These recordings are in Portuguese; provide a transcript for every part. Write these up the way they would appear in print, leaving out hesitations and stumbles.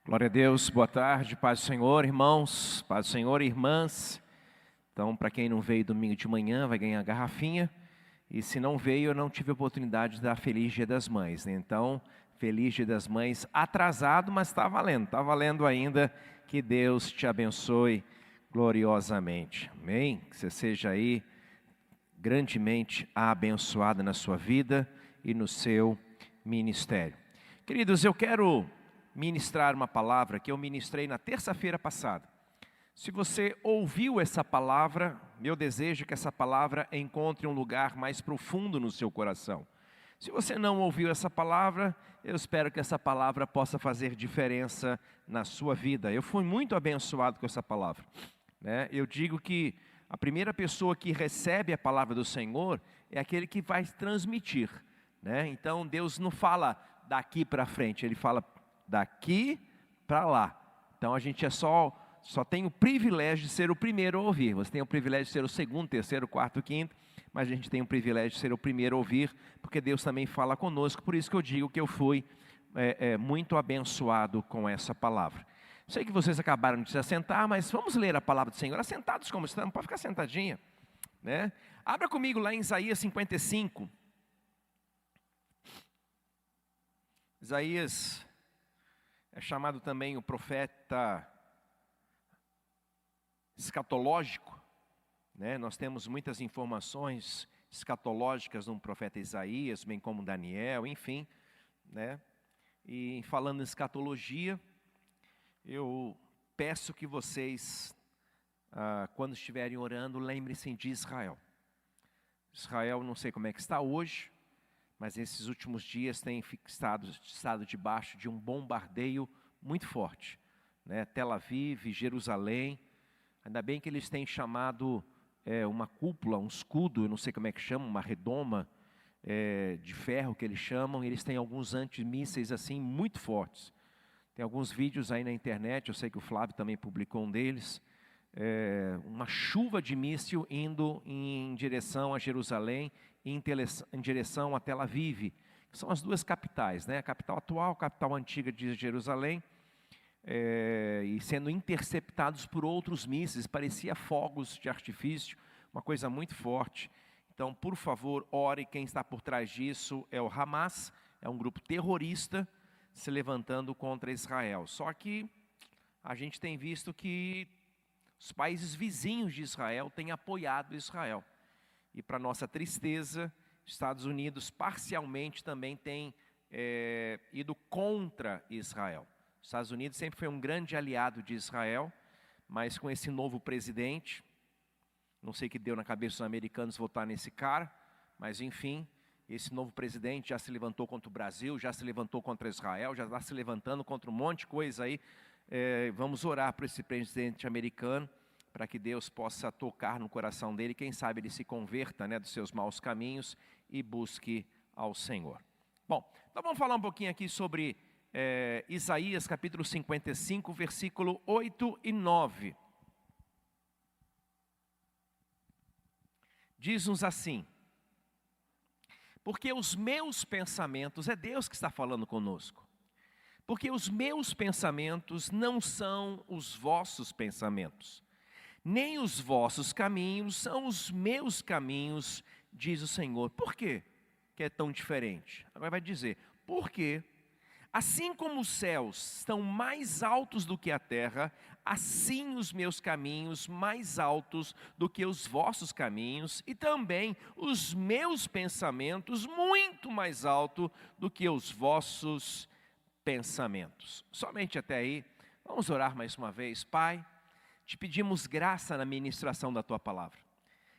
Glória a Deus, boa tarde, paz do Senhor, irmãos, paz do Senhor, irmãs. Então, para quem não veio domingo de manhã, vai ganhar a garrafinha. E se não veio, eu não tive a oportunidade de dar Feliz Dia das Mães, né? Então, Feliz Dia das Mães, atrasado, mas está valendo ainda. Que Deus te abençoe gloriosamente, amém? Que você seja aí grandemente abençoada na sua vida e no seu ministério. Queridos, eu quero ministrar uma palavra que eu ministrei na terça-feira passada. Se você ouviu essa palavra, meu desejo é que essa palavra encontre um lugar mais profundo no seu coração. Se você não ouviu essa palavra, eu espero que essa palavra possa fazer diferença na sua vida. Eu fui muito abençoado com essa palavra, né? Eu digo que a primeira pessoa que recebe a palavra do Senhor é aquele que vai transmitir, né? Então Deus não fala daqui para frente, Ele fala daqui para lá. Então a gente só tem o privilégio de ser o primeiro a ouvir. Você tem o privilégio de ser o segundo, terceiro, quarto, quinto, mas a gente tem o privilégio de ser o primeiro a ouvir, porque Deus também fala conosco. Por isso que eu digo que eu fui muito abençoado com essa palavra. Sei que vocês acabaram de se assentar, mas vamos ler a palavra do Senhor. Assentados como estamos, pode ficar sentadinha, né? Abra comigo lá em Isaías 55. Isaías é chamado também o profeta escatológico, né? Nós temos muitas informações escatológicas no profeta Isaías, bem como Daniel, enfim, né? E falando em escatologia, eu peço que vocês, quando estiverem orando, lembrem-se de Israel. Israel, não sei como é que está hoje, mas esses últimos dias tem estado debaixo de um bombardeio muito forte, né? Tel Aviv, Jerusalém. Ainda bem que eles têm chamado uma cúpula, um escudo, eu não sei como é que chama, uma redoma de ferro que eles chamam. Eles têm alguns antimísseis assim muito fortes. Tem alguns vídeos aí na internet, eu sei que o Flávio também publicou um deles. Uma chuva de míssil indo em direção a Jerusalém e em direção a Tel Aviv, que são as duas capitais, né? A capital atual, a capital antiga de Jerusalém, e sendo interceptados por outros mísseis, parecia fogos de artifício, uma coisa muito forte. Então, por favor, ore. Quem está por trás disso é o Hamas, é um grupo terrorista se levantando contra Israel. Só que a gente tem visto que os países vizinhos de Israel têm apoiado Israel. E para nossa tristeza, Estados Unidos parcialmente também tem ido contra Israel. Os Estados Unidos sempre foi um grande aliado de Israel, mas com esse novo presidente, não sei o que deu na cabeça dos americanos votar nesse cara, mas enfim, esse novo presidente já se levantou contra o Brasil, já se levantou contra Israel, já está se levantando contra um monte de coisa aí. Vamos orar para esse presidente americano, para que Deus possa tocar no coração dele, quem sabe ele se converta, né, dos seus maus caminhos e busque ao Senhor. Bom, então vamos falar um pouquinho aqui sobre Isaías capítulo 55, versículo 8 e 9. Diz-nos assim: porque os meus pensamentos, é Deus que está falando conosco, porque os meus pensamentos não são os vossos pensamentos, nem os vossos caminhos são os meus caminhos, diz o Senhor. Por quê que é tão diferente? Agora vai dizer, porque assim como os céus estão mais altos do que a terra, assim os meus caminhos mais altos do que os vossos caminhos, e também os meus pensamentos muito mais altos do que os vossos pensamentos. Somente até aí. Vamos orar mais uma vez. Pai, te pedimos graça na ministração da Tua palavra.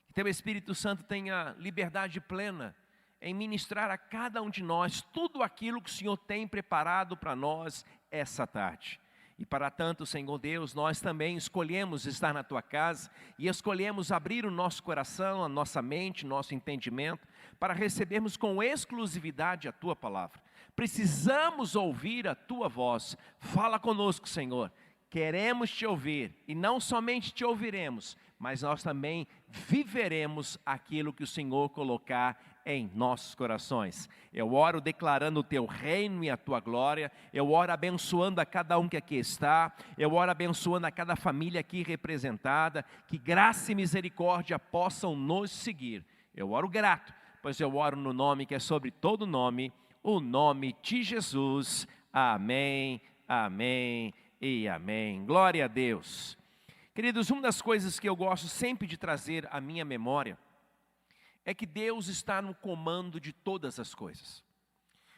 Que Teu Espírito Santo tenha liberdade plena em ministrar a cada um de nós tudo aquilo que o Senhor tem preparado para nós essa tarde. E para tanto, Senhor Deus, nós também escolhemos estar na Tua casa e escolhemos abrir o nosso coração, a nossa mente, nosso entendimento, para recebermos com exclusividade a Tua palavra. Precisamos ouvir a Tua voz. Fala conosco, Senhor. Queremos Te ouvir, e não somente Te ouviremos, mas nós também viveremos aquilo que o Senhor colocar em nossos corações. Eu oro declarando o teu reino e a tua glória. Eu oro abençoando a cada um que aqui está. Eu oro abençoando a cada família aqui representada. Que graça e misericórdia possam nos seguir. Eu oro grato, pois eu oro no nome que é sobre todo nome, o nome de Jesus. Amém, amém e amém. Glória a Deus. Queridos, uma das coisas que eu gosto sempre de trazer à minha memória é que Deus está no comando de todas as coisas.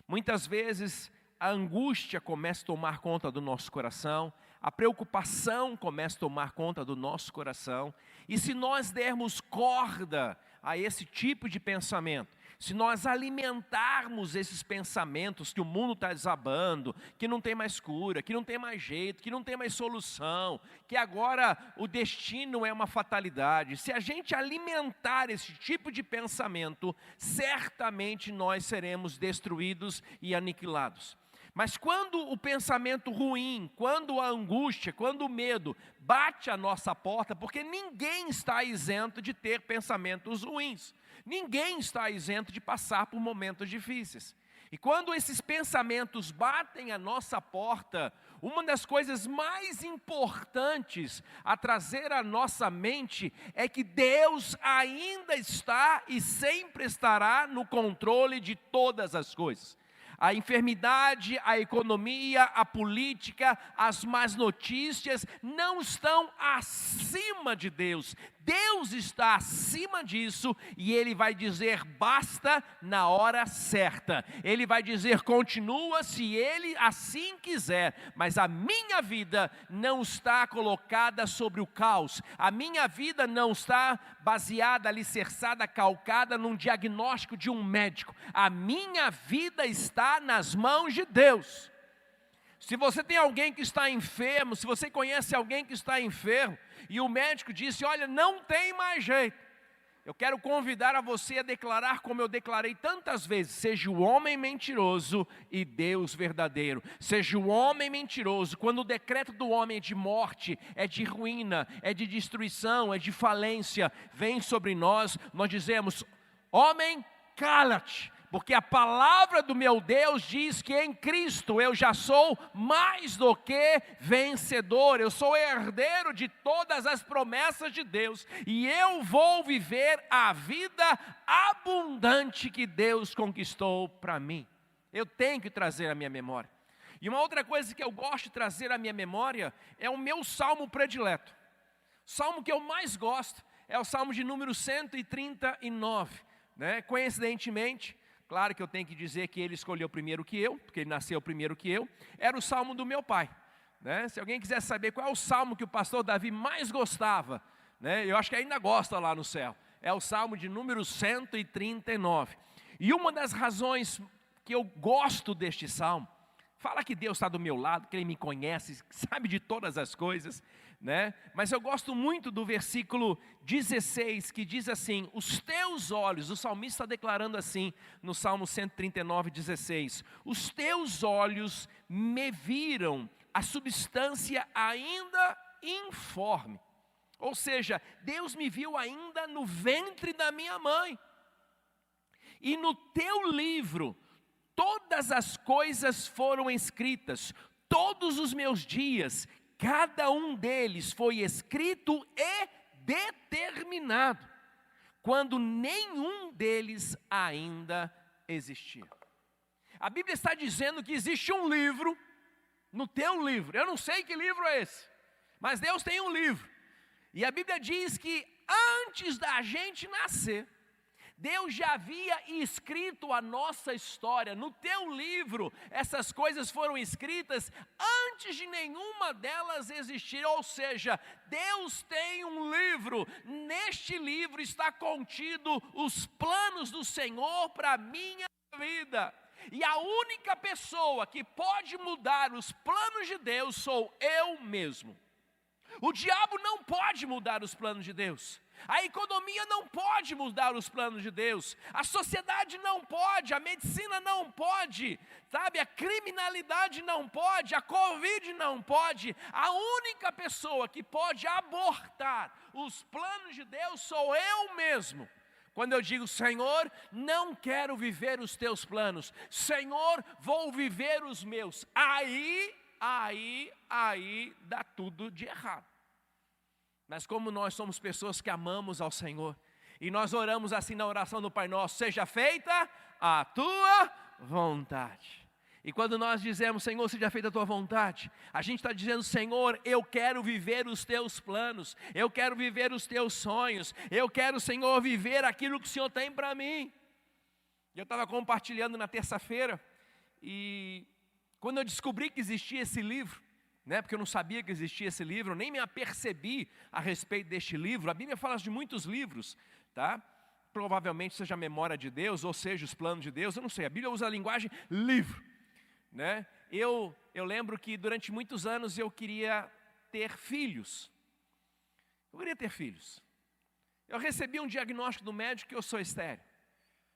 Muitas vezes a angústia começa a tomar conta do nosso coração, a preocupação começa a tomar conta do nosso coração, e se nós dermos corda a esse tipo de pensamento, se nós alimentarmos esses pensamentos que o mundo está desabando, que não tem mais cura, que não tem mais jeito, que não tem mais solução, que agora o destino é uma fatalidade, se a gente alimentar esse tipo de pensamento, certamente nós seremos destruídos e aniquilados. Mas quando o pensamento ruim, quando a angústia, quando o medo bate à nossa porta, porque ninguém está isento de ter pensamentos ruins, ninguém está isento de passar por momentos difíceis. E quando esses pensamentos batem à nossa porta, uma das coisas mais importantes a trazer à nossa mente é que Deus ainda está e sempre estará no controle de todas as coisas. A enfermidade, a economia, a política, as más notícias não estão acima de Deus. Deus está acima disso e Ele vai dizer basta na hora certa. Ele vai dizer continua se Ele assim quiser. Mas a minha vida não está colocada sobre o caos. A minha vida não está baseada, alicerçada, calcada num diagnóstico de um médico. A minha vida está nas mãos de Deus. Se você tem alguém que está enfermo, se você conhece alguém que está enfermo, e o médico disse, olha, não tem mais jeito. Eu quero convidar a você a declarar como eu declarei tantas vezes, seja o homem mentiroso e Deus verdadeiro. Seja o homem mentiroso, quando o decreto do homem é de morte, é de ruína, é de destruição, é de falência, vem sobre nós, nós dizemos, homem, cala-te. Porque a palavra do meu Deus diz que em Cristo eu já sou mais do que vencedor. Eu sou herdeiro de todas as promessas de Deus. E eu vou viver a vida abundante que Deus conquistou para mim. Eu tenho que trazer à minha memória. E uma outra coisa que eu gosto de trazer à minha memória é o meu salmo predileto. O salmo que eu mais gosto é o salmo de número 139. Coincidentemente, claro que eu tenho que dizer que ele escolheu primeiro que eu, porque ele nasceu primeiro que eu, era o salmo do meu pai. Se alguém quiser saber qual é o salmo que o pastor Davi mais gostava, eu acho que ainda gosta lá no céu, é o salmo de número 139. E uma das razões que eu gosto deste salmo, fala que Deus está do meu lado, que Ele me conhece, sabe de todas as coisas, mas eu gosto muito do versículo 16, que diz assim, os teus olhos, o salmista está declarando assim, no Salmo 139, 16, os teus olhos me viram a substância ainda informe, ou seja, Deus me viu ainda no ventre da minha mãe, e no teu livro, todas as coisas foram escritas, todos os meus dias, cada um deles foi escrito e determinado, quando nenhum deles ainda existia. A Bíblia está dizendo que existe um livro, no teu livro, eu não sei que livro é esse, mas Deus tem um livro, e a Bíblia diz que antes da gente nascer, Deus já havia escrito a nossa história, no teu livro, essas coisas foram escritas antes de nenhuma delas existir, ou seja, Deus tem um livro, neste livro está contido os planos do Senhor para a minha vida, e a única pessoa que pode mudar os planos de Deus sou eu mesmo. O diabo não pode mudar os planos de Deus. A economia não pode mudar os planos de Deus. A sociedade não pode, a medicina não pode, sabe? A criminalidade não pode, a Covid não pode. A única pessoa que pode abortar os planos de Deus sou eu mesmo. Quando eu digo, Senhor, não quero viver os teus planos, Senhor, vou viver os meus, aí dá tudo de errado. Mas como nós somos pessoas que amamos ao Senhor, e nós oramos assim na oração do Pai Nosso, seja feita a tua vontade. E quando nós dizemos, Senhor, seja feita a tua vontade, a gente está dizendo, Senhor, eu quero viver os teus planos, eu quero viver os teus sonhos, eu quero, Senhor, viver aquilo que o Senhor tem para mim. Eu estava compartilhando na terça-feira, e quando eu descobri que existia esse livro, porque eu não sabia que existia esse livro, nem me apercebi a respeito deste livro. A Bíblia fala de muitos livros, tá? Provavelmente seja a memória de Deus, ou seja, os planos de Deus, eu não sei. A Bíblia usa a linguagem livro, Eu lembro que durante muitos anos eu queria ter filhos. Eu recebi um diagnóstico do médico que eu sou estéril.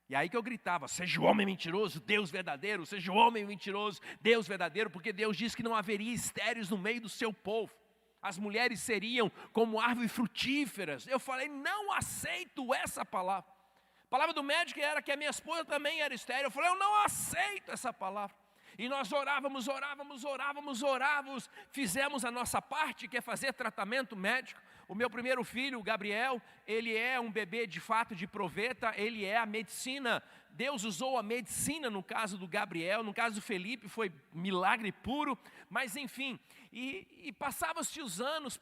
E aí que eu gritava, seja o homem mentiroso, Deus verdadeiro, seja o homem mentiroso, Deus verdadeiro, porque Deus disse que não haveria estéreis no meio do seu povo. As mulheres seriam como árvores frutíferas. Eu falei, não aceito essa palavra. A palavra do médico era que a minha esposa também era estéril. Eu falei, eu não aceito essa palavra. E nós orávamos, fizemos a nossa parte, que é fazer tratamento médico. O meu primeiro filho, o Gabriel, ele é um bebê de fato de proveta, ele é a medicina. Deus usou a medicina no caso do Gabriel, no caso do Felipe foi milagre puro, mas enfim, e passavam-se os anos,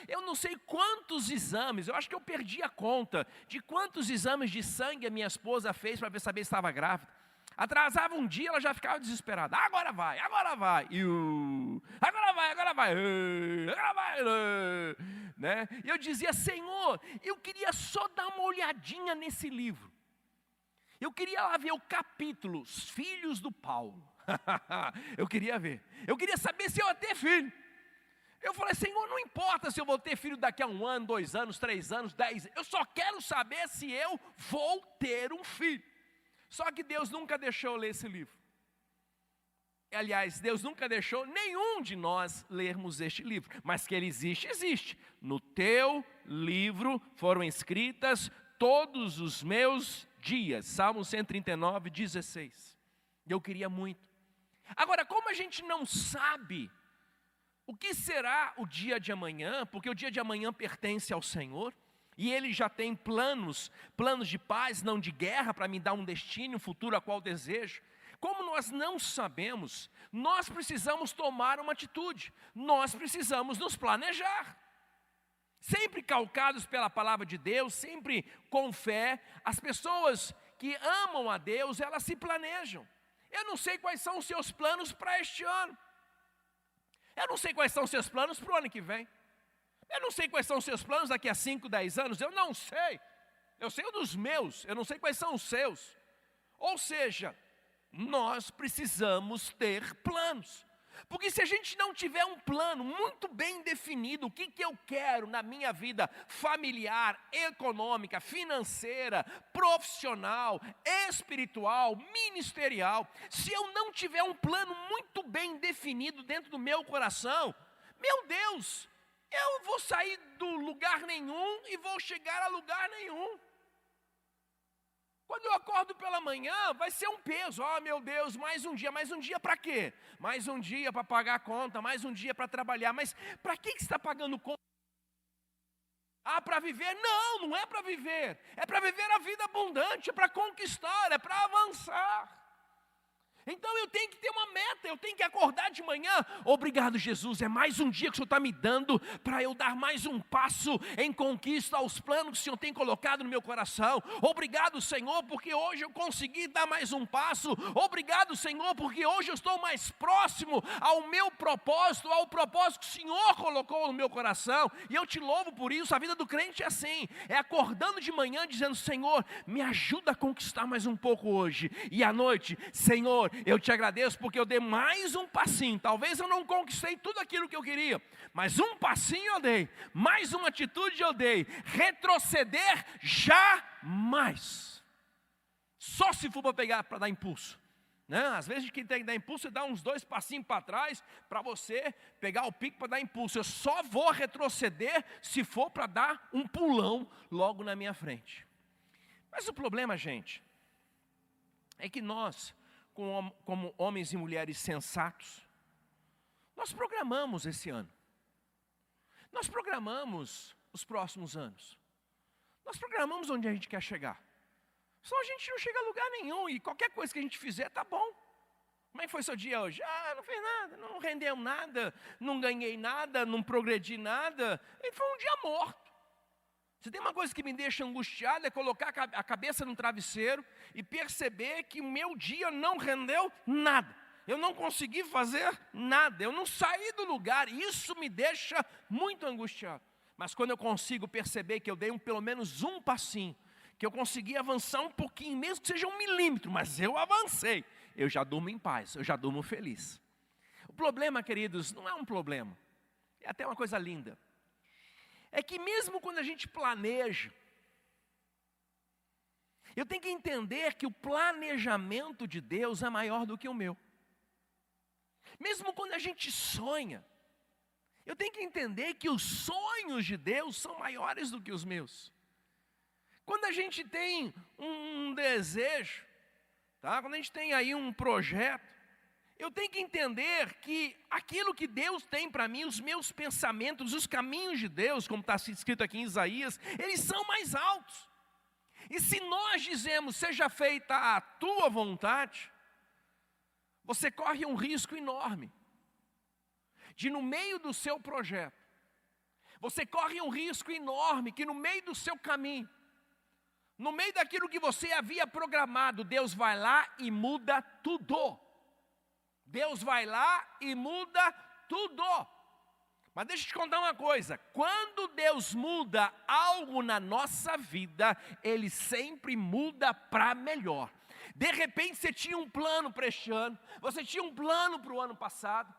eu não sei quantos exames, eu acho que eu perdi a conta de quantos exames de sangue a minha esposa fez para saber se estava grávida. Atrasava um dia, ela já ficava desesperada. Agora vai. Agora vai. E eu dizia, Senhor, eu queria só dar uma olhadinha nesse livro. Eu queria lá ver o capítulo, os filhos do Paulo. Eu queria ver. Eu queria saber se eu ia ter filho. Eu falei, Senhor, não importa se eu vou ter filho daqui a 1 ano, 2 anos, 3 anos, 10 anos. Eu só quero saber se eu vou ter um filho. Só que Deus nunca deixou eu ler esse livro. Aliás, Deus nunca deixou nenhum de nós lermos este livro. Mas que ele existe, existe. No teu livro foram escritas todos os meus dias. Salmo 139, 16. Eu queria muito. Agora, como a gente não sabe o que será o dia de amanhã, porque o dia de amanhã pertence ao Senhor, e Ele já tem planos de paz, não de guerra, para me dar um destino, um futuro a qual desejo. Como nós não sabemos, nós precisamos tomar uma atitude, nós precisamos nos planejar. Sempre calcados pela palavra de Deus, sempre com fé, as pessoas que amam a Deus, elas se planejam. Eu não sei quais são os seus planos para este ano. Eu não sei quais são os seus planos para o ano que vem. Eu não sei quais são os seus planos daqui a 5, 10 anos, eu não sei. Eu sei os dos meus, eu não sei quais são os seus. Ou seja, nós precisamos ter planos. Porque se a gente não tiver um plano muito bem definido, o que eu quero na minha vida familiar, econômica, financeira, profissional, espiritual, ministerial, se eu não tiver um plano muito bem definido dentro do meu coração, meu Deus, eu vou sair do lugar nenhum e vou chegar a lugar nenhum. Quando eu acordo pela manhã, vai ser um peso. Oh, meu Deus, mais um dia para quê? Mais um dia para pagar a conta, mais um dia para trabalhar. Mas para que você está pagando conta? Ah, para viver? Não, não é para viver. É para viver a vida abundante, é para conquistar, é para avançar. Então eu tenho que ter uma meta, eu tenho que acordar de manhã. Obrigado, Jesus, é mais um dia que o Senhor está me dando para eu dar mais um passo em conquista aos planos que o Senhor tem colocado no meu coração. Obrigado, Senhor, porque hoje eu consegui dar mais um passo. Obrigado, Senhor, porque hoje eu estou mais próximo ao meu propósito, ao propósito que o Senhor colocou no meu coração. E eu te louvo por isso. A vida do crente é assim, é acordando de manhã dizendo, Senhor, me ajuda a conquistar mais um pouco hoje. E à noite, Senhor, eu te agradeço porque eu dei mais um passinho. Talvez eu não conquistei tudo aquilo que eu queria, mas um passinho eu dei, mais uma atitude eu dei. Retroceder jamais. Só se for para pegar, para dar impulso. Às vezes quem tem que dar impulso é dar uns 2 passinhos para trás, para você pegar o pique para dar impulso. Eu só vou retroceder se for para dar um pulão logo na minha frente. Mas o problema, gente, é que nós, como homens e mulheres sensatos, nós programamos esse ano. Nós programamos os próximos anos. Nós programamos onde a gente quer chegar. Senão a gente não chega a lugar nenhum e qualquer coisa que a gente fizer tá bom. Como é que foi seu dia hoje? Não fiz nada, não rendeu nada, não ganhei nada, não progredi nada. E foi um dia morto. Se tem uma coisa que me deixa angustiado é colocar a cabeça no travesseiro e perceber que o meu dia não rendeu nada. Eu não consegui fazer nada, eu não saí do lugar. Isso me deixa muito angustiado. Mas quando eu consigo perceber que eu dei pelo menos um passinho, que eu consegui avançar um pouquinho, mesmo que seja 1 milímetro, mas eu avancei, eu já durmo em paz, eu já durmo feliz. O problema, queridos, não é um problema, é até uma coisa linda. É que mesmo quando a gente planeja, eu tenho que entender que o planejamento de Deus é maior do que o meu. Mesmo quando a gente sonha, eu tenho que entender que os sonhos de Deus são maiores do que os meus. Quando a gente tem um desejo, tá? Quando a gente tem aí um projeto, eu tenho que entender que aquilo que Deus tem para mim, os meus pensamentos, os caminhos de Deus, como está escrito aqui em Isaías, eles são mais altos. E se nós dizemos, seja feita a tua vontade, você corre um risco enorme de no meio do seu projeto, você corre um risco enorme que no meio do seu caminho, no meio daquilo que você havia programado, Deus vai lá e muda tudo. Deus vai lá e muda tudo. Mas deixa eu te contar uma coisa, quando Deus muda algo na nossa vida, Ele sempre muda para melhor. De repente você tinha um plano para este ano, você tinha um plano para o ano passado,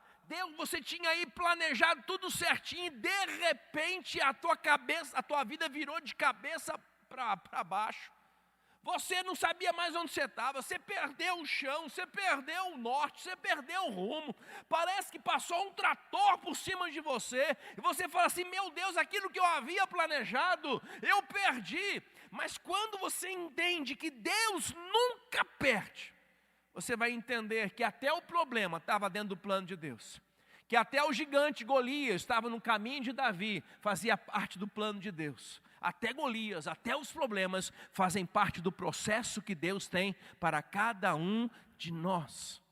você tinha aí planejado tudo certinho, e de repente a tua vida virou de cabeça para baixo. Você não sabia mais onde você estava, você perdeu o chão, você perdeu o norte, você perdeu o rumo. Parece que passou um trator por cima de você, e você fala assim, meu Deus, aquilo que eu havia planejado, eu perdi. Mas quando você entende que Deus nunca perde, você vai entender que até o problema estava dentro do plano de Deus. Que até o gigante Golias estava no caminho de Davi, fazia parte do plano de Deus. Até Golias, até os problemas fazem parte do processo que Deus tem para cada um de nós.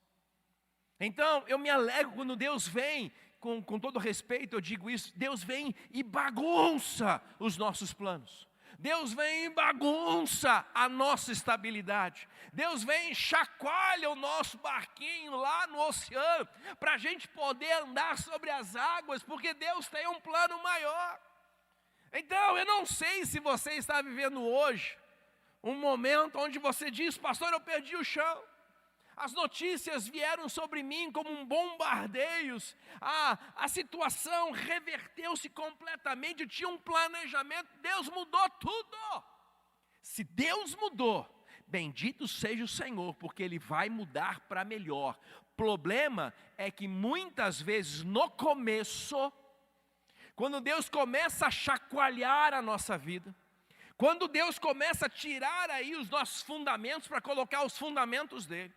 Então, eu me alegro quando Deus vem, com todo respeito eu digo isso, Deus vem e bagunça os nossos planos. Deus vem e bagunça a nossa estabilidade. Deus vem e chacoalha o nosso barquinho lá no oceano, para a gente poder andar sobre as águas, porque Deus tem um plano maior. Então, eu não sei se você está vivendo hoje um momento onde você diz, pastor, eu perdi o chão. As notícias vieram sobre mim como um bombardeio. A situação reverteu-se completamente. Eu tinha um planejamento, Deus mudou tudo. Se Deus mudou, bendito seja o Senhor, porque Ele vai mudar para melhor. Problema é que muitas vezes no começo, quando Deus começa a chacoalhar a nossa vida, quando Deus começa a tirar aí os nossos fundamentos para colocar os fundamentos dele,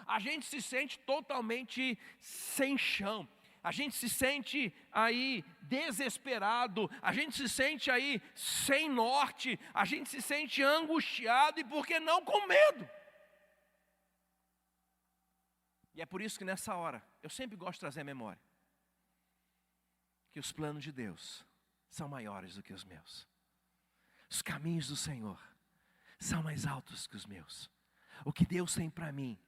a gente se sente totalmente sem chão, a gente se sente aí desesperado, a gente se sente aí sem norte, a gente se sente angustiado e por que não com medo. E é por isso que nessa hora, eu sempre gosto de trazer a memória, que os planos de Deus são maiores do que os meus. Os caminhos do Senhor são mais altos que os meus. O que Deus tem para mim,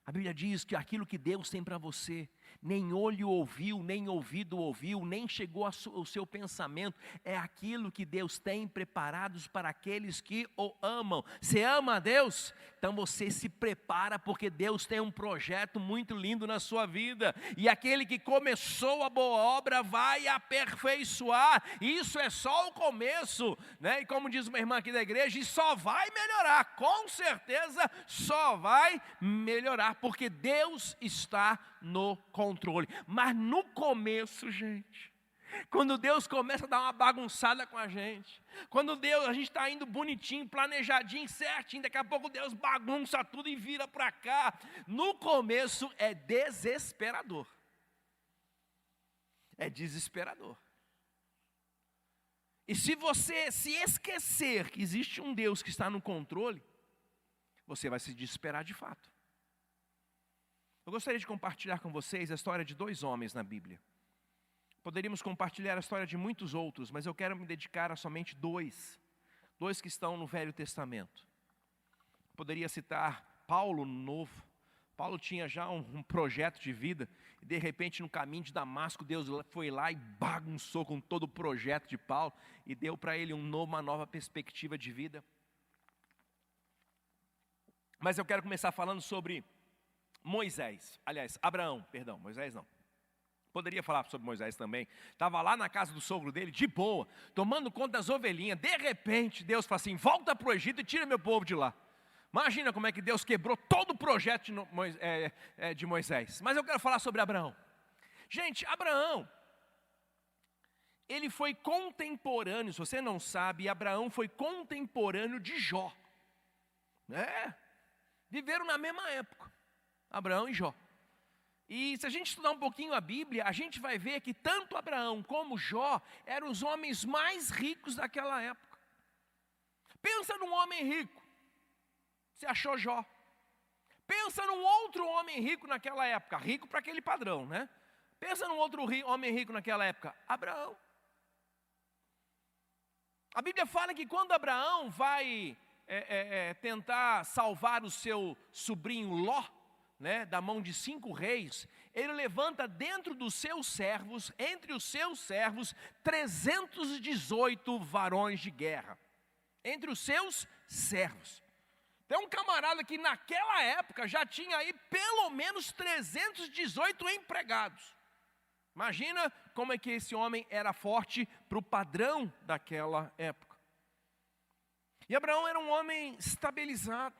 a Bíblia diz que aquilo que Deus tem para você, nem olho ouviu, nem ouvido ouviu, nem chegou ao seu pensamento, é aquilo que Deus tem preparados para aqueles que o amam. Você ama a Deus? Então você se prepara, porque Deus tem um projeto muito lindo na sua vida, e aquele que começou a boa obra vai aperfeiçoar. Isso é só o começo, né? E como diz uma irmã aqui da igreja, isso só vai melhorar, com certeza só vai melhorar, porque Deus está no controle. Mas no começo, gente, Quando Deus começa a dar uma bagunçada com a gente. Quando a gente está indo bonitinho, planejadinho, certinho. Daqui a pouco Deus bagunça tudo e vira para cá. No começo é desesperador. É desesperador. E se você se esquecer que existe um Deus que está no controle, você vai se desesperar de fato. Eu gostaria de compartilhar com vocês a história de 2 homens na Bíblia. Poderíamos compartilhar a história de muitos outros, mas eu quero me dedicar a somente 2. 2 que estão no Velho Testamento. Poderia citar Paulo no Novo. Paulo tinha já um projeto de vida, e de repente no caminho de Damasco, Deus foi lá e bagunçou com todo o projeto de Paulo, e deu para ele uma nova perspectiva de vida. Mas eu quero começar falando sobre Moisés, aliás, Abraão, perdão, Moisés não. Poderia falar sobre Moisés também. Estava lá na casa do sogro dele, de boa, tomando conta das ovelhinhas. De repente, Deus fala assim, volta para o Egito e tira meu povo de lá. Imagina como é que Deus quebrou todo o projeto de Moisés. Mas eu quero falar sobre Abraão. Gente, Abraão, ele foi contemporâneo, se você não sabe, Abraão foi contemporâneo de Jó. Viveram na mesma época, Abraão e Jó. E se a gente estudar um pouquinho a Bíblia, a gente vai ver que tanto Abraão como Jó eram os homens mais ricos daquela época. Pensa num homem rico, você achou Jó. Pensa num outro homem rico naquela época, rico para aquele padrão, né? Pensa num outro homem rico naquela época, Abraão. A Bíblia fala que quando Abraão vai tentar salvar o seu sobrinho Ló, da mão de 5 reis, ele levanta dentro dos seus servos, entre os seus servos, 318 varões de guerra. Entre os seus servos. Tem um camarada que naquela época já tinha aí pelo menos 318 empregados. Imagina como é que esse homem era forte para o padrão daquela época. E Abraão era um homem estabilizado.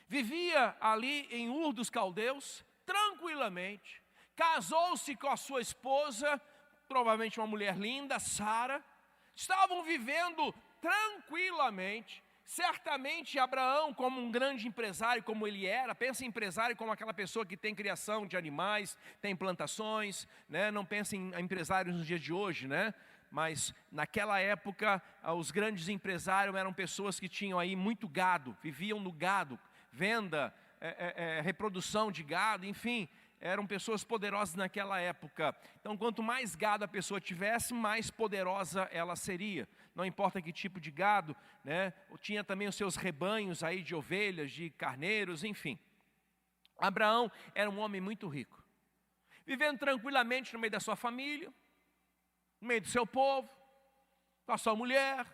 Vivia ali em Ur dos Caldeus, tranquilamente. Casou-se com a sua esposa, provavelmente uma mulher linda, Sara. Estavam vivendo tranquilamente. Certamente Abraão, como um grande empresário, como ele era, pensa em empresário como aquela pessoa que tem criação de animais, tem plantações, não pensa em empresários nos dias de hoje, mas naquela época os grandes empresários eram pessoas que tinham aí muito gado, viviam no gado, venda, reprodução de gado, enfim, eram pessoas poderosas naquela época. Então, quanto mais gado a pessoa tivesse, mais poderosa ela seria. Não importa que tipo de gado, tinha também os seus rebanhos aí de ovelhas, de carneiros, enfim. Abraão era um homem muito rico, vivendo tranquilamente no meio da sua família, no meio do seu povo, com a sua mulher,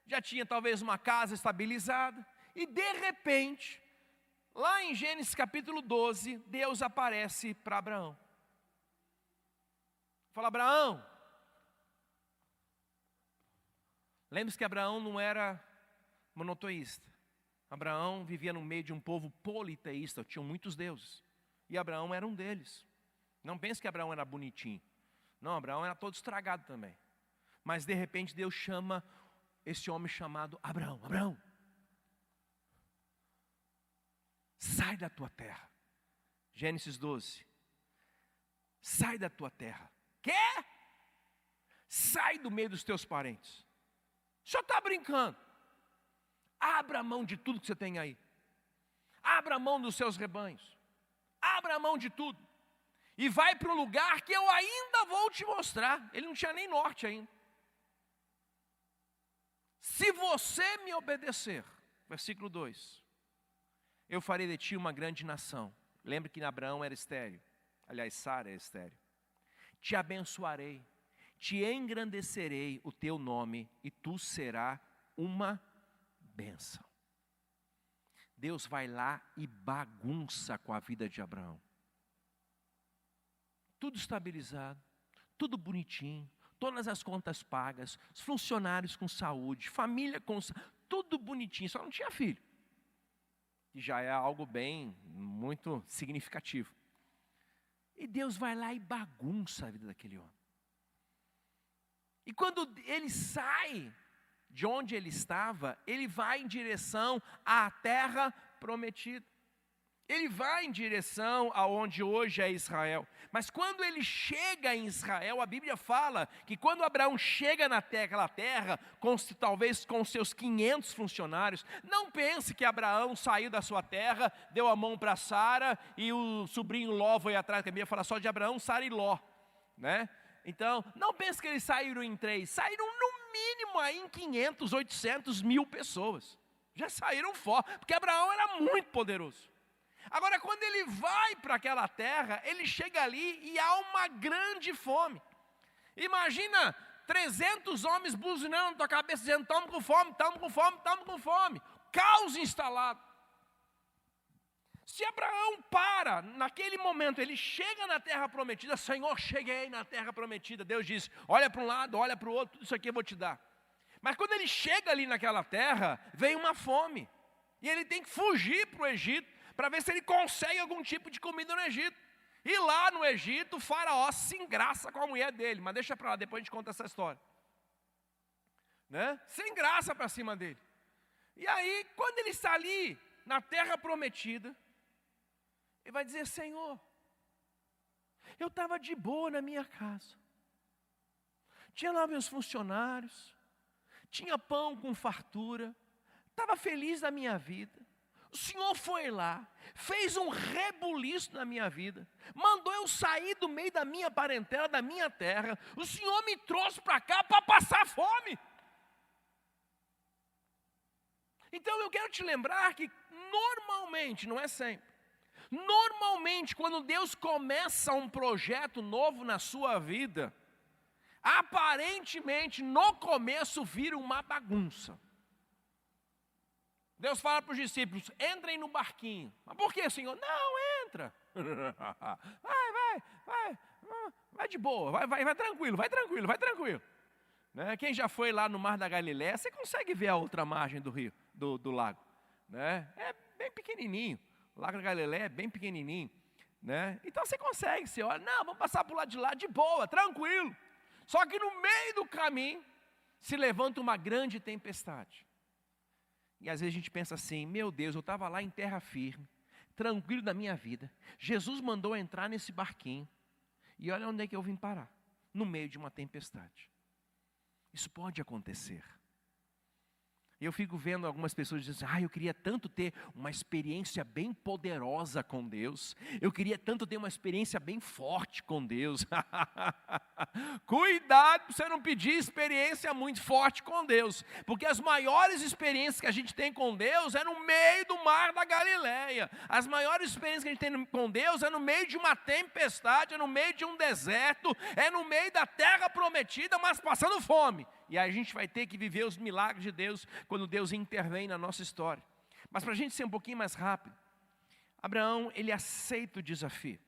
já tinha talvez uma casa estabilizada, e de repente, lá em Gênesis capítulo 12, Deus aparece para Abraão. Fala, Abraão. Lembre-se que Abraão não era monoteísta. Abraão vivia no meio de um povo politeísta, tinham muitos deuses. E Abraão era um deles. Não pense que Abraão era bonitinho. Não, Abraão era todo estragado também. Mas de repente Deus chama esse homem chamado Abraão. Abraão, sai da tua terra. Gênesis 12. Sai da tua terra. Quê? Sai do meio dos teus parentes. O senhor está brincando? Abra a mão de tudo que você tem aí. Abra a mão dos seus rebanhos. Abra a mão de tudo. E vai para o lugar que eu ainda vou te mostrar. Ele não tinha nem norte ainda. Se você me obedecer, versículo 2, eu farei de ti uma grande nação. Lembre que Abraão era estéril. Aliás, Sara é estéril. Te abençoarei. Te engrandecerei o teu nome e tu serás uma bênção. Deus vai lá e bagunça com a vida de Abraão. Tudo estabilizado, tudo bonitinho, todas as contas pagas, os funcionários com saúde, família com saúde, tudo bonitinho, só não tinha filho. Que já é algo bem, muito significativo. E Deus vai lá e bagunça a vida daquele homem. E quando ele sai de onde ele estava, ele vai em direção à terra prometida. Ele vai em direção aonde hoje é Israel. Mas quando ele chega em Israel, a Bíblia fala que quando Abraão chega naquela terra, talvez com seus 500 funcionários, não pense que Abraão saiu da sua terra, deu a mão para Sara e o sobrinho Ló foi atrás, que a Bíblia fala só de Abraão, Sara e Ló, né? Então, não pense que eles saíram em 3, saíram no mínimo aí em 500, 800 mil pessoas. Já saíram fora, porque Abraão era muito poderoso. Agora, quando ele vai para aquela terra, ele chega ali e há uma grande fome. Imagina 300 homens buzinando na tua cabeça, dizendo, estamos com fome, estamos com fome, estamos com fome. Caos instalado. Se Abraão para, naquele momento, ele chega na terra prometida, Senhor, cheguei na terra prometida. Deus diz, olha para um lado, olha para o outro, tudo isso aqui eu vou te dar. Mas quando ele chega ali naquela terra, vem uma fome. E ele tem que fugir para o Egito, para ver se ele consegue algum tipo de comida no Egito. E lá no Egito, o faraó se engraça com a mulher dele. Mas deixa para lá, depois a gente conta essa história. Né? Se engraça para cima dele. E aí, quando ele está ali, na terra prometida, ele vai dizer, Senhor, eu estava de boa na minha casa. Tinha lá meus funcionários. Tinha pão com fartura. Estava feliz da minha vida. O Senhor foi lá, fez um rebuliço na minha vida, mandou eu sair do meio da minha parentela, da minha terra. O Senhor me trouxe para cá para passar fome. Então eu quero te lembrar que normalmente, não é sempre, normalmente quando Deus começa um projeto novo na sua vida, aparentemente no começo vira uma bagunça. Deus fala para os discípulos, entrem no barquinho. Mas por que, Senhor? Não, entra. Vai de boa, vai tranquilo, vai tranquilo, vai tranquilo. Né? Quem já foi lá no Mar da Galileia, você consegue ver a outra margem do rio, do lago. Né? É bem pequenininho, o Lago da Galileia é bem pequenininho. Né? Então você consegue, você olha, não, vamos passar para o lado de lá, de boa, tranquilo. Só que no meio do caminho, se levanta uma grande tempestade. E às vezes a gente pensa assim, meu Deus, eu estava lá em terra firme, tranquilo da minha vida. Jesus mandou entrar nesse barquinho. E olha onde é que eu vim parar. No meio de uma tempestade. Isso pode acontecer. E eu fico vendo algumas pessoas dizendo assim, eu queria tanto ter uma experiência bem poderosa com Deus. Eu queria tanto ter uma experiência bem forte com Deus. Cuidado para você não pedir experiência muito forte com Deus. Porque as maiores experiências que a gente tem com Deus é no meio do Mar da Galileia. As maiores experiências que a gente tem com Deus é no meio de uma tempestade, é no meio de um deserto, é no meio da terra prometida, mas passando fome. E aí a gente vai ter que viver os milagres de Deus quando Deus intervém na nossa história. Mas para a gente ser um pouquinho mais rápido, Abraão, ele aceita o desafio.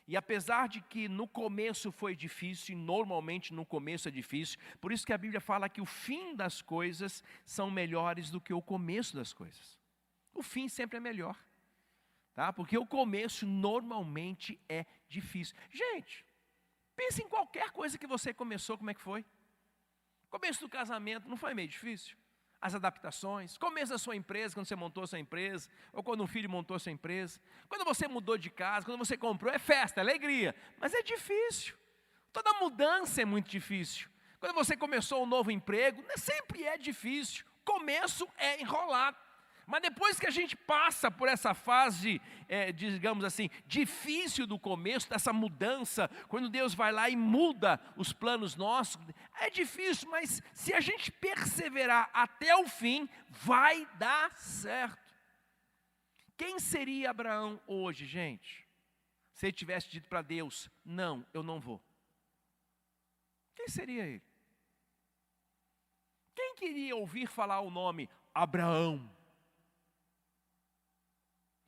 E apesar de que no começo foi difícil, e normalmente no começo é difícil, por isso que a Bíblia fala que o fim das coisas são melhores do que o começo das coisas. O fim sempre é melhor, tá? Porque o começo normalmente é difícil. Gente, pense em qualquer coisa que você começou, como é que foi? Começo do casamento, não foi meio difícil? As adaptações, começo da sua empresa, quando você montou a sua empresa, ou quando um filho montou a sua empresa, quando você mudou de casa, quando você comprou, é festa, é alegria, mas é difícil. Toda mudança é muito difícil. Quando você começou um novo emprego, sempre é difícil, começo é enrolado. Mas depois que a gente passa por essa fase, digamos assim, difícil do começo, dessa mudança, quando Deus vai lá e muda os planos nossos, é difícil, mas se a gente perseverar até o fim, vai dar certo. Quem seria Abraão hoje, gente? Se ele tivesse dito para Deus, não, eu não vou. Quem seria ele? Quem queria ouvir falar o nome Abraão?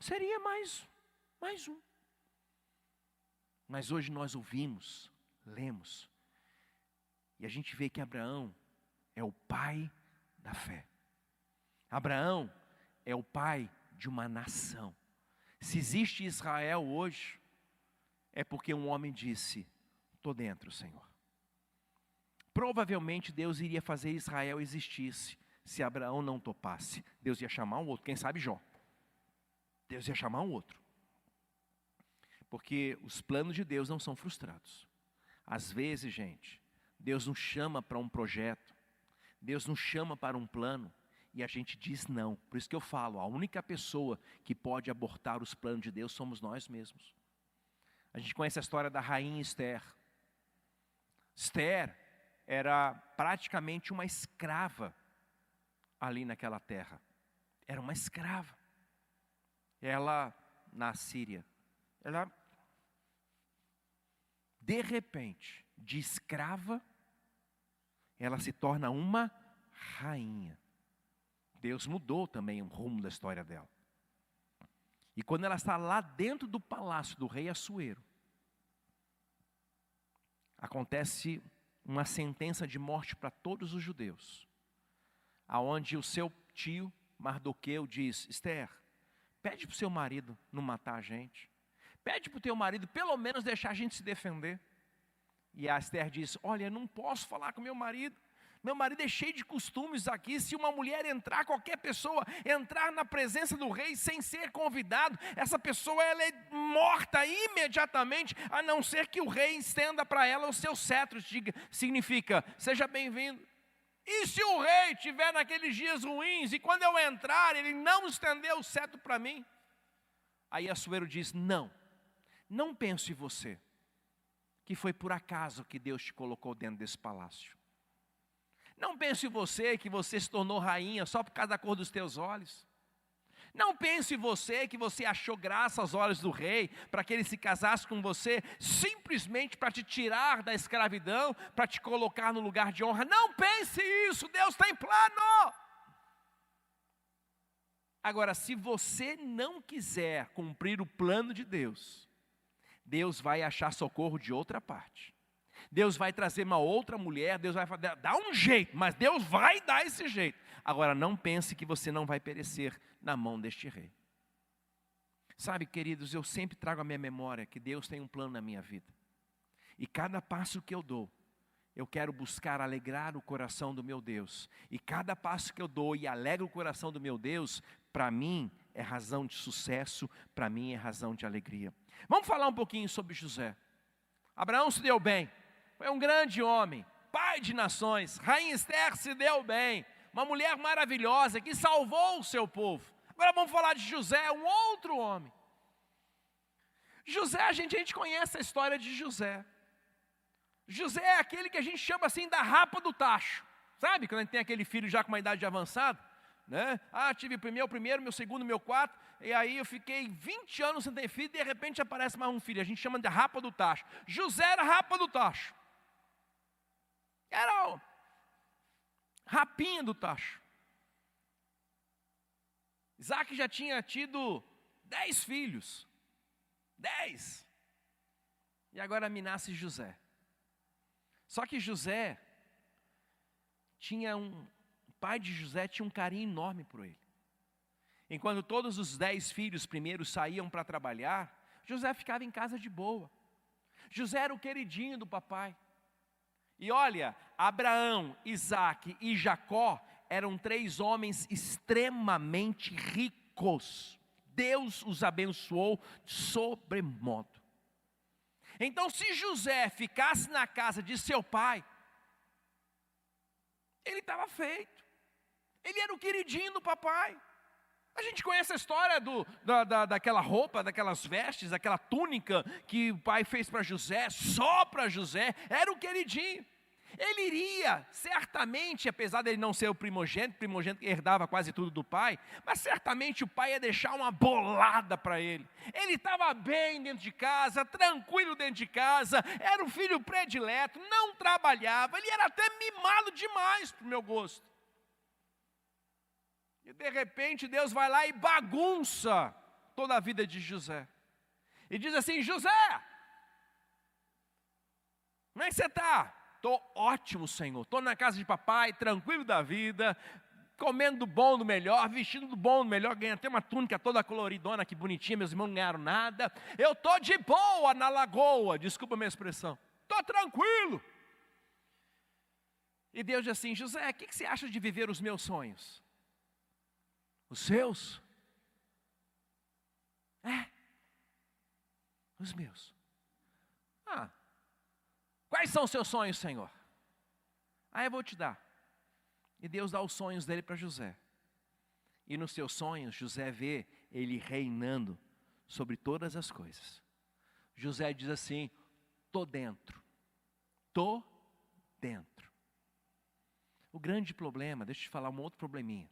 Seria mais um. Mas hoje nós ouvimos, lemos, e a gente vê que Abraão é o pai da fé. Abraão é o pai de uma nação. Se existe Israel hoje, é porque um homem disse, estou dentro, Senhor. provavelmente Deus iria fazer Israel existisse, se Abraão não topasse. Deus ia chamar um outro, quem sabe Jó. Deus ia chamar um outro. Porque os planos de Deus não são frustrados. Às vezes, gente, Deus nos chama para um projeto, Deus nos chama para um plano, e a gente diz não. Por isso que eu falo, a única pessoa que pode abortar os planos de Deus somos nós mesmos. A gente conhece a história da rainha Esther. Esther era praticamente uma escrava ali naquela terra. Era uma escrava. Ela, na Síria, ela, de repente, de escrava, ela se torna uma rainha. Deus mudou também o rumo da história dela. E quando ela está lá dentro do palácio do rei Assuero, acontece uma sentença de morte para todos os judeus, aonde o seu tio Mardoqueu diz: Esther, pede para o seu marido não matar a gente, pede para o teu marido pelo menos deixar a gente se defender. E a Esther diz: olha, eu não posso falar com meu marido é cheio de costumes aqui. Se uma mulher entrar, qualquer pessoa entrar na presença do rei sem ser convidado, essa pessoa ela é morta imediatamente, a não ser que o rei estenda para ela o seu cetro, significa, seja bem-vindo. E se o rei estiver naqueles dias ruins, e quando eu entrar, ele não estendeu o cetro para mim? Aí Assuero diz: não pense você, que foi por acaso que Deus te colocou dentro desse palácio. Não pense você que você se tornou rainha só por causa da cor dos teus olhos. Não pense você que você achou graça aos olhos do rei, para que ele se casasse com você, simplesmente para te tirar da escravidão, para te colocar no lugar de honra. Não pense isso, Deus tem plano. Agora, se você não quiser cumprir o plano de Deus, Deus vai achar socorro de outra parte. Deus vai trazer uma outra mulher, Deus vai dar um jeito, mas Deus vai dar esse jeito. Agora, não pense que você não vai perecer na mão deste rei. Sabe, queridos, eu sempre trago à minha memória que Deus tem um plano na minha vida. E cada passo que eu dou, eu quero buscar alegrar o coração do meu Deus. E cada passo que eu dou e alegro o coração do meu Deus, para mim é razão de sucesso, para mim é razão de alegria. Vamos falar um pouquinho sobre José. Abraão se deu bem. Foi um grande homem, pai de nações. Rainha Esther se deu bem, uma mulher maravilhosa que salvou o seu povo. Agora vamos falar de José, um outro homem. José, a gente conhece a história de José. José é aquele que a gente chama assim da rapa do tacho. Sabe, quando a gente tem aquele filho já com uma idade avançada, né? Tive o primeiro, meu segundo, meu quarto, e aí eu fiquei 20 anos sem ter filho, e de repente aparece mais um filho. A gente chama de rapa do tacho. José era rapa do tacho. Era o rapinha do tacho. Isaac já tinha tido 10 filhos. 10. E agora me nasce José. Só que José o pai de José tinha um carinho enorme por ele. Enquanto todos os 10 filhos primeiros saíam para trabalhar, José ficava em casa de boa. José era o queridinho do papai. E olha, Abraão, Isaac e Jacó eram 3 homens extremamente ricos. Deus os abençoou sobremodo. Então, se José ficasse na casa de seu pai, ele estava feito. Ele era o queridinho do papai. A gente conhece a história daquela roupa, daquelas vestes, daquela túnica que o pai fez para José, só para José, era o queridinho. Ele iria, certamente, apesar de ele não ser o primogênito que herdava quase tudo do pai, mas certamente o pai ia deixar uma bolada para ele. Ele estava bem dentro de casa, tranquilo dentro de casa, era o filho predileto, não trabalhava, ele era até mimado demais para o meu gosto. E de repente Deus vai lá e bagunça toda a vida de José. E diz assim: José, como é que você está? Estou ótimo, Senhor, estou na casa de papai, tranquilo da vida, comendo do bom, do melhor, vestindo do bom, do melhor, ganhando até uma túnica toda coloridona, que bonitinha, meus irmãos não ganharam nada. Eu estou de boa na lagoa, desculpa a minha expressão, estou tranquilo. E Deus diz assim: José, o que você acha de viver os meus sonhos? Os seus? Os meus. Quais são os seus sonhos, Senhor? Eu vou te dar. E Deus dá os sonhos dele para José. E nos seus sonhos, José vê ele reinando sobre todas as coisas. José diz assim: tô dentro. Tô dentro. O grande problema, deixa eu te falar um outro probleminha.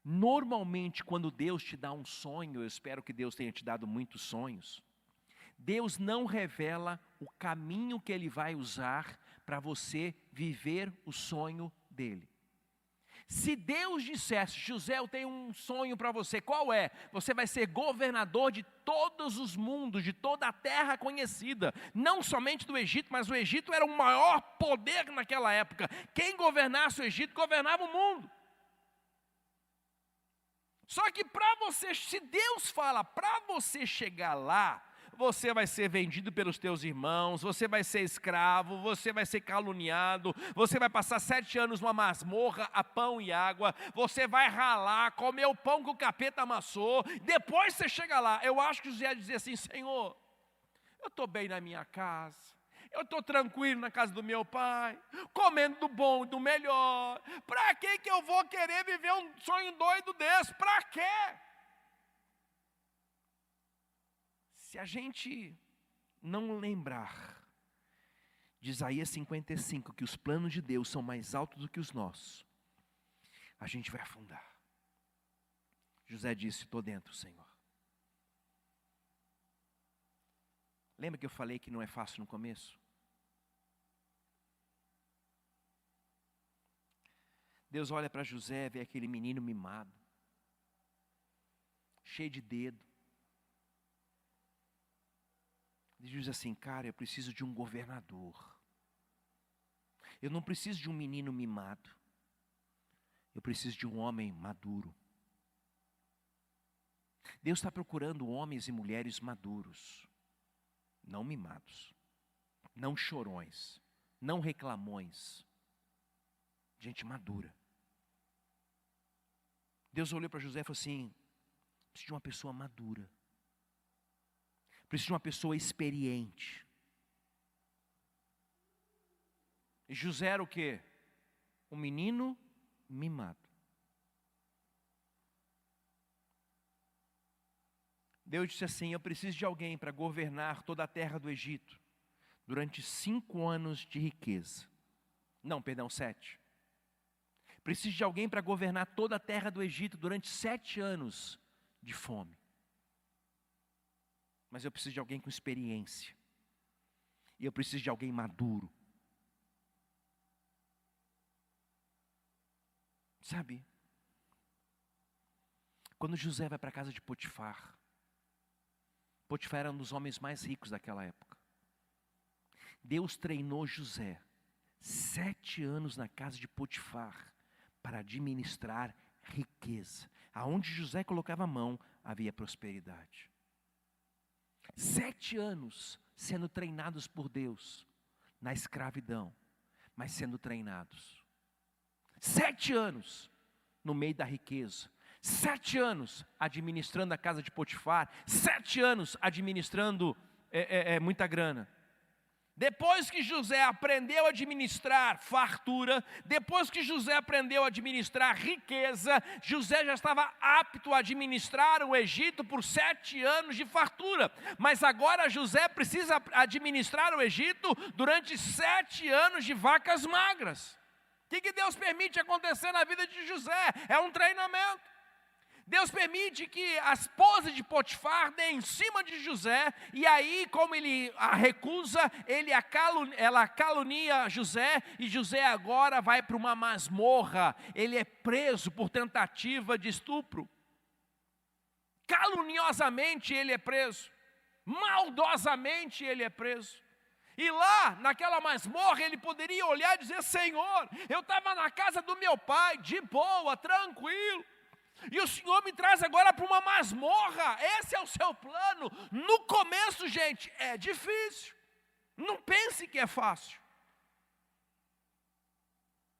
Normalmente, quando Deus te dá um sonho, eu espero que Deus tenha te dado muitos sonhos, Deus não revela o caminho que Ele vai usar para você viver o sonho dele. Se Deus dissesse: José, eu tenho um sonho para você, qual é? Você vai ser governador de todos os mundos, de toda a terra conhecida, não somente do Egito, mas o Egito era o maior poder naquela época. Quem governasse o Egito, governava o mundo. Só que para você, se Deus fala para você chegar lá, você vai ser vendido pelos teus irmãos, você vai ser escravo, você vai ser caluniado, você vai passar 7 anos numa masmorra a pão e água, você vai ralar, comer o pão que o capeta amassou, depois você chega lá. Eu acho que José ia dizer assim: Senhor, eu estou bem na minha casa, eu estou tranquilo na casa do meu pai, comendo do bom e do melhor, para que eu vou querer viver um sonho doido desse? Para quê? Se a gente não lembrar de Isaías 55, que os planos de Deus são mais altos do que os nossos, a gente vai afundar. José disse: estou dentro, Senhor. Lembra que eu falei que não é fácil no começo? Deus olha para José, vê aquele menino mimado, cheio de dedo. Ele diz assim: cara, eu preciso de um governador. Eu não preciso de um menino mimado. Eu preciso de um homem maduro. Deus está procurando homens e mulheres maduros, não mimados, não chorões, não reclamões. Gente madura. Deus olhou para José e falou assim: preciso de uma pessoa madura. Preciso de uma pessoa experiente. E José era o quê? Um menino mimado. Deus disse assim: eu preciso de alguém para governar toda a terra do Egito durante 5 anos de riqueza. Não, perdão, 7. Preciso de alguém para governar toda a terra do Egito durante 7 anos de fome. Mas eu preciso de alguém com experiência. E eu preciso de alguém maduro. Sabe? Quando José vai para a casa de Potifar, Potifar era um dos homens mais ricos daquela época. Deus treinou José 7 anos na casa de Potifar para administrar riqueza. Aonde José colocava a mão, havia prosperidade. 7 anos sendo treinados por Deus na escravidão, mas sendo treinados. 7 anos no meio da riqueza. 7 anos administrando a casa de Potifar. 7 anos administrando muita grana. Depois que José aprendeu a administrar fartura, depois que José aprendeu a administrar riqueza, José já estava apto a administrar o Egito por 7 anos de fartura. Mas agora José precisa administrar o Egito durante 7 anos de vacas magras. O que Deus permite acontecer na vida de José? É um treinamento. Deus permite que a esposa de Potifar dê em cima de José, e aí, como ele a recusa, ela calunia José, e José agora vai para uma masmorra. Ele é preso por tentativa de estupro. Caluniosamente ele é preso, maldosamente ele é preso. E lá, naquela masmorra, ele poderia olhar e dizer: Senhor, eu estava na casa do meu pai, de boa, tranquilo, e o Senhor me traz agora para uma masmorra. Esse é o seu plano. No começo, gente, é difícil. Não pense que é fácil.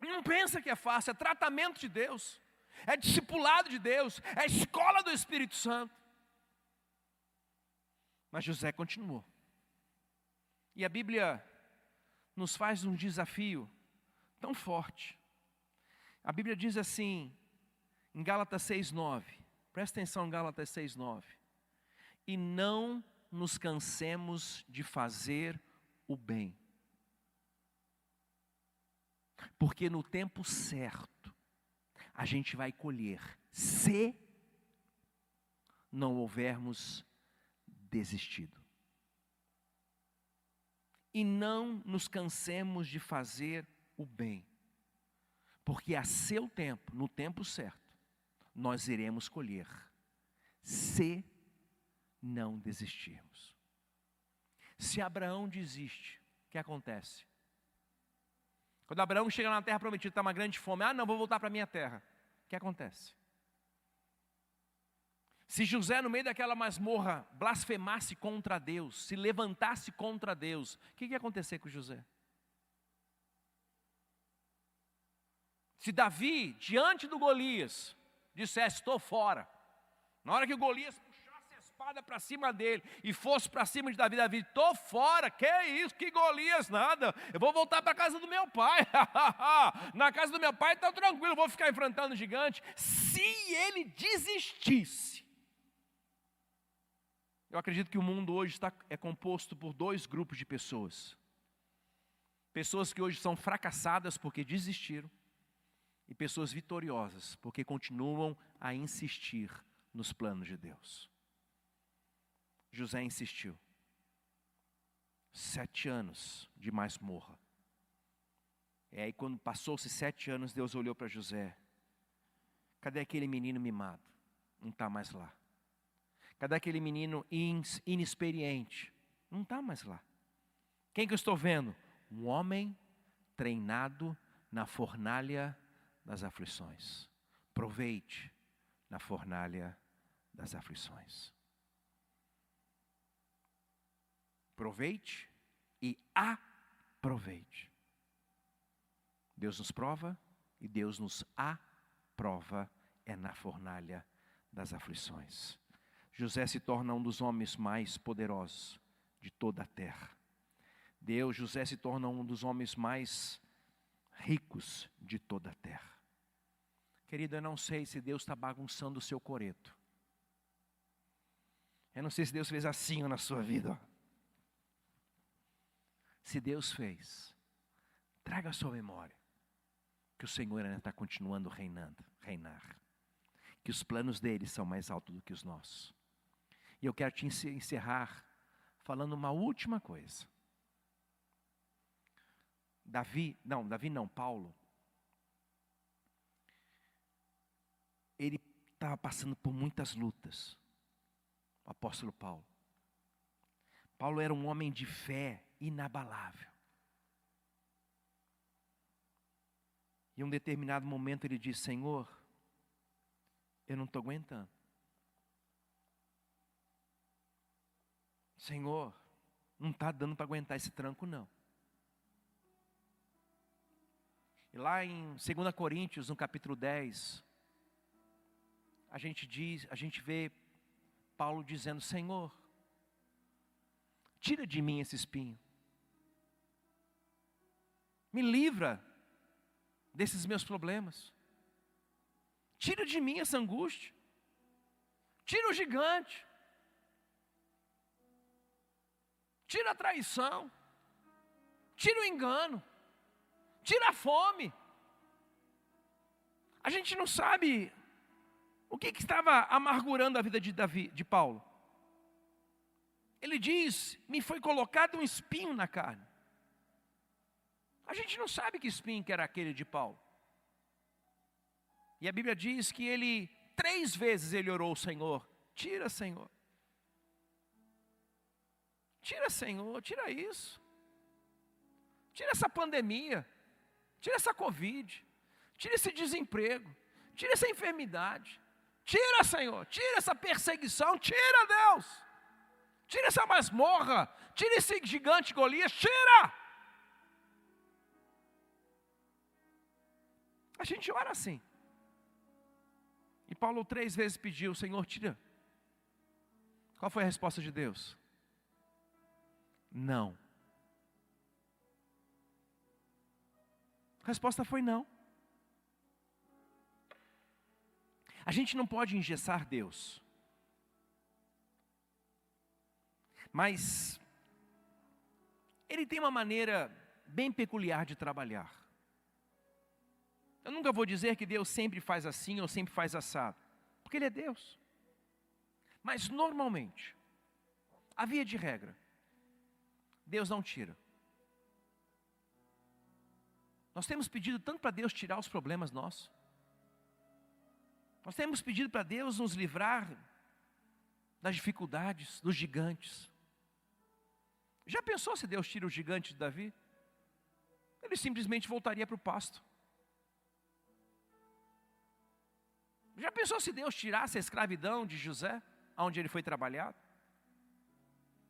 Não pensa que é fácil, é tratamento de Deus, é discipulado de Deus, é escola do Espírito Santo. Mas José continuou. E a Bíblia nos faz um desafio tão forte. A Bíblia diz assim, em Gálatas 6:9, presta atenção em Gálatas 6:9. E não nos cansemos de fazer o bem, porque no tempo certo a gente vai colher, se não houvermos desistido. E não nos cansemos de fazer o bem, porque a seu tempo, no tempo certo, nós iremos colher, se não desistirmos. Se Abraão desiste, o que acontece? Quando Abraão chega na terra prometida, está uma grande fome, não, vou voltar para a minha terra. O que acontece? Se José, no meio daquela masmorra, blasfemasse contra Deus, se levantasse contra Deus, o que ia acontecer com José? Se Davi, diante do Golias, dissesse, estou fora, na hora que o Golias puxasse a espada para cima dele e fosse para cima de Davi, Davi, estou fora, que isso, que Golias, nada, eu vou voltar para a casa do meu pai, na casa do meu pai está tranquilo, vou ficar enfrentando o gigante. Se ele desistisse, eu acredito que o mundo hoje é composto por dois grupos de pessoas. Pessoas que hoje são fracassadas porque desistiram, e pessoas vitoriosas porque continuam a insistir nos planos de Deus. José insistiu. 7 anos de masmorra. E aí quando passou-se 7 anos, Deus olhou para José. Cadê aquele menino mimado? Não está mais lá. Cadê aquele menino inexperiente? Não está mais lá. Quem que eu estou vendo? Um homem treinado na fornalha das aflições. Proveite na fornalha das aflições. Proveite e aproveite. Deus nos prova e Deus nos aprova é na fornalha das aflições. José se torna um dos homens mais poderosos de toda a terra. José se torna um dos homens mais ricos de toda a terra. Querido, eu não sei se Deus está bagunçando o seu coreto. Eu não sei se Deus fez assim na sua vida. Se Deus fez, traga à sua memória que o Senhor ainda está continuando reinar. Que os planos dele são mais altos do que os nossos. E eu quero te encerrar falando uma última coisa. Paulo. Ele estava passando por muitas lutas. O apóstolo Paulo. Paulo era um homem de fé inabalável. E em um determinado momento ele disse, Senhor, eu não estou aguentando. Senhor, não está dando para aguentar esse tranco não. E lá em 2 Coríntios, no capítulo 10, a gente vê Paulo dizendo, Senhor, tira de mim esse espinho. Me livra desses meus problemas. Tira de mim essa angústia. Tira o gigante. Tira a traição. Tira o engano. Tira a fome. A gente não sabe o que estava amargurando a vida de Paulo. Ele diz, me foi colocado um espinho na carne. A gente não sabe que espinho que era aquele de Paulo. E a Bíblia diz que ele, 3 vezes ele orou ao Senhor. Tira, Senhor. Tira, Senhor, tira isso. Tira essa pandemia. Tira essa Covid. Tira esse desemprego. Tira essa enfermidade. Tira, Senhor. Tira essa perseguição. Tira, Deus. Tira essa masmorra. Tira esse gigante Golias. Tira. A gente ora assim. E Paulo 3 vezes pediu: Senhor, tira. Qual foi a resposta de Deus? Não. A resposta foi não. A gente não pode engessar Deus. Mas Ele tem uma maneira bem peculiar de trabalhar. Eu nunca vou dizer que Deus sempre faz assim ou sempre faz assado, porque Ele é Deus. Mas normalmente, a via de regra, Deus não tira. Nós temos pedido tanto para Deus tirar os problemas nossos. Nós temos pedido para Deus nos livrar das dificuldades, dos gigantes. Já pensou se Deus tira o gigante de Davi? Ele simplesmente voltaria para o pasto. Já pensou se Deus tirasse a escravidão de José, onde ele foi trabalhado?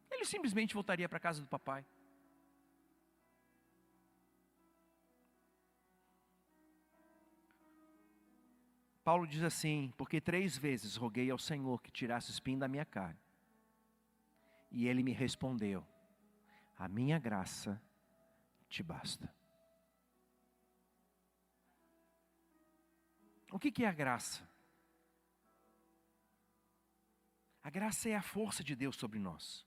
Ele simplesmente voltaria para a casa do papai. Paulo diz assim: porque 3 vezes roguei ao Senhor que tirasse o espinho da minha carne. E Ele me respondeu: a minha graça te basta. O que é a graça? A graça é a força de Deus sobre nós.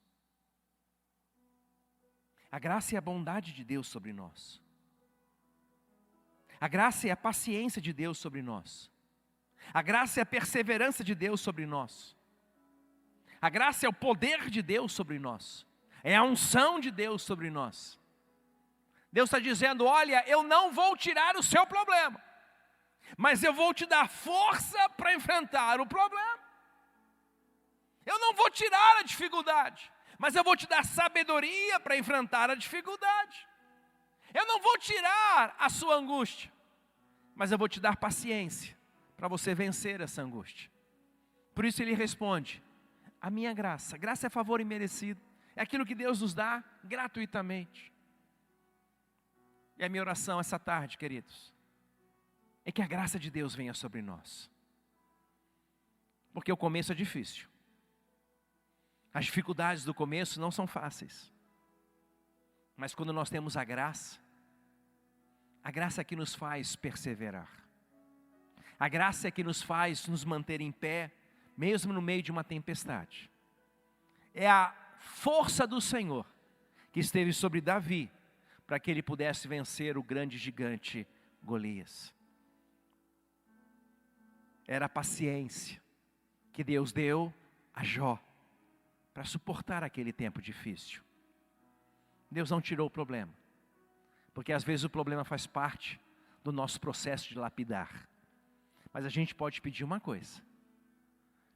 A graça é a bondade de Deus sobre nós. A graça é a paciência de Deus sobre nós. A graça é a perseverança de Deus sobre nós. A graça é o poder de Deus sobre nós. É a unção de Deus sobre nós. Deus está dizendo: olha, eu não vou tirar o seu problema, mas eu vou te dar força para enfrentar o problema. Eu não vou tirar a dificuldade, mas eu vou te dar sabedoria para enfrentar a dificuldade. Eu não vou tirar a sua angústia, mas eu vou te dar paciência para você vencer essa angústia. Por isso Ele responde: a minha graça. Graça é favor imerecido. É aquilo que Deus nos dá gratuitamente. E a minha oração essa tarde, queridos, é que a graça de Deus venha sobre nós. Porque o começo é difícil. As dificuldades do começo não são fáceis. Mas quando nós temos a graça é que nos faz perseverar. A graça é que nos faz nos manter em pé, mesmo no meio de uma tempestade. É a força do Senhor que esteve sobre Davi, para que ele pudesse vencer o grande gigante Golias. Era a paciência que Deus deu a Jó, para suportar aquele tempo difícil. Deus não tirou o problema, porque às vezes o problema faz parte do nosso processo de lapidar. Mas a gente pode pedir uma coisa: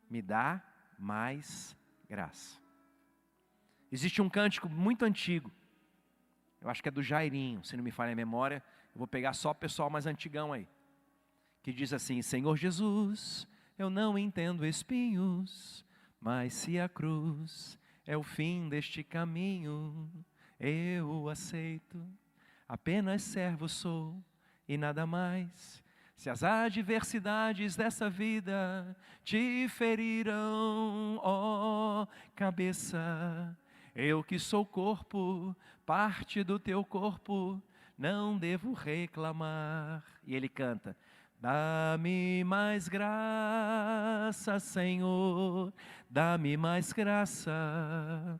me dá mais graça. Existe um cântico muito antigo, eu acho que é do Jairinho, se não me falha a memória, eu vou pegar só o pessoal mais antigão aí, que diz assim: Senhor Jesus, eu não entendo espinhos, mas se a cruz é o fim deste caminho, eu aceito, apenas servo sou e nada mais. Se as adversidades dessa vida te feriram, ó cabeça, eu que sou corpo, parte do teu corpo, não devo reclamar. E ele canta: dá-me mais graça, Senhor, dá-me mais graça.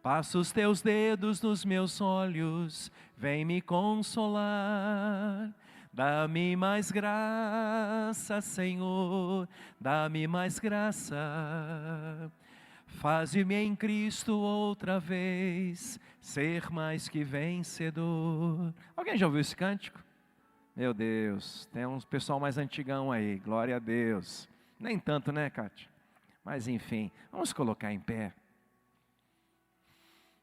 Passa os teus dedos nos meus olhos, vem me consolar. Dá-me mais graça, Senhor, dá-me mais graça. Faze-me em Cristo outra vez ser mais que vencedor. Alguém já ouviu esse cântico? Meu Deus, tem um pessoal mais antigão aí, glória a Deus. Nem tanto, né, Cátia? Mas enfim, vamos colocar em pé.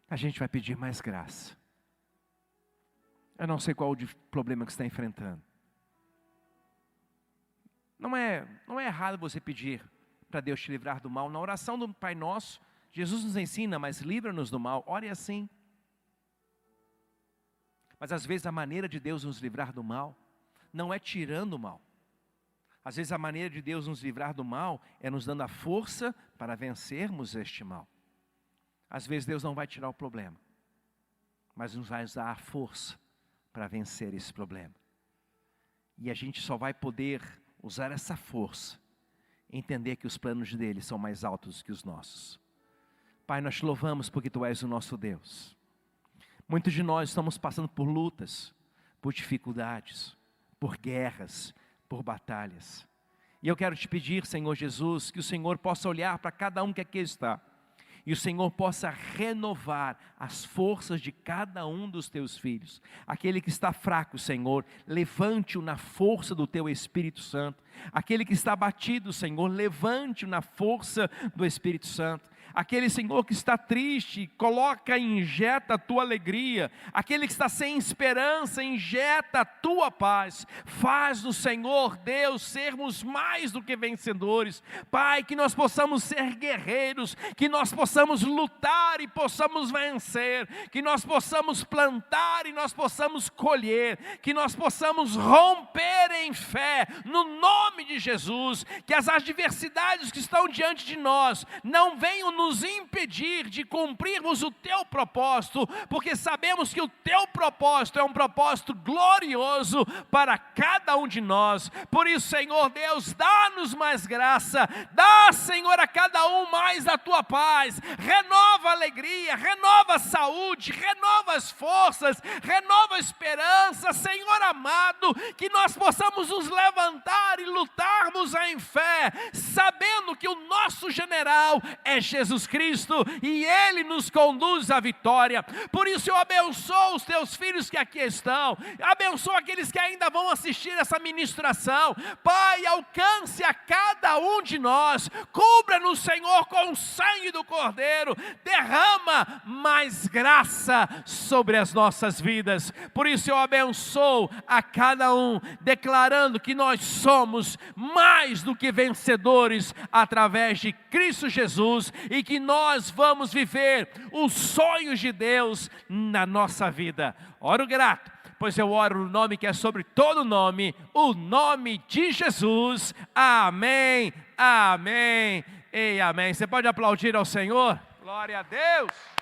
A gente vai pedir mais graça. Eu não sei qual o problema que você está enfrentando. Não é errado você pedir para Deus te livrar do mal. Na oração do Pai Nosso, Jesus nos ensina: mas livra-nos do mal. Ore assim. Mas às vezes a maneira de Deus nos livrar do mal não é tirando o mal. Às vezes a maneira de Deus nos livrar do mal é nos dando a força para vencermos este mal. Às vezes Deus não vai tirar o problema, mas nos vai dar a força para vencer esse problema. E a gente só vai poder usar essa força, entender que os planos dele são mais altos que os nossos. Pai, nós te louvamos porque tu és o nosso Deus. Muitos de nós estamos passando por lutas, por dificuldades, por guerras, por batalhas. E eu quero te pedir, Senhor Jesus, que o Senhor possa olhar para cada um que aqui está, e o Senhor possa renovar as forças de cada um dos teus filhos. Aquele que está fraco, Senhor, levante-o na força do teu Espírito Santo. Aquele que está abatido, Senhor, levante-o na força do Espírito Santo. Aquele, Senhor, que está triste, coloca e injeta a tua alegria. Aquele que está sem esperança, injeta a tua paz. Faz do Senhor, Deus, sermos mais do que vencedores. Pai, que nós possamos ser guerreiros, que nós possamos lutar e possamos vencer, que nós possamos plantar e nós possamos colher, que nós possamos romper em fé, no nome de Jesus. Que as adversidades que estão diante de nós não venham nos impedir de cumprirmos o teu propósito, porque sabemos que o teu propósito é um propósito glorioso para cada um de nós. Por isso, Senhor Deus, dá-nos mais graça, dá, Senhor, a cada um mais da tua paz, renova a alegria, renova a saúde, renova as forças, renova a esperança, Senhor amado, que nós possamos nos levantar e lutarmos em fé, sabendo que o nosso general é Jesus Cristo e Ele nos conduz à vitória. Por isso eu abençoo os teus filhos que aqui estão, abençoo aqueles que ainda vão assistir essa ministração. Pai, alcance a cada um de nós, cubra-nos, Senhor, com o sangue do Cordeiro, derrama mais graça sobre as nossas vidas. Por isso eu abençoo a cada um, declarando que nós somos mais do que vencedores através de Cristo Jesus, e que nós vamos viver os sonhos de Deus na nossa vida. Oro grato, pois eu oro no nome que é sobre todo nome, o nome de Jesus. Amém, amém e amém. Você pode aplaudir ao Senhor? Glória a Deus.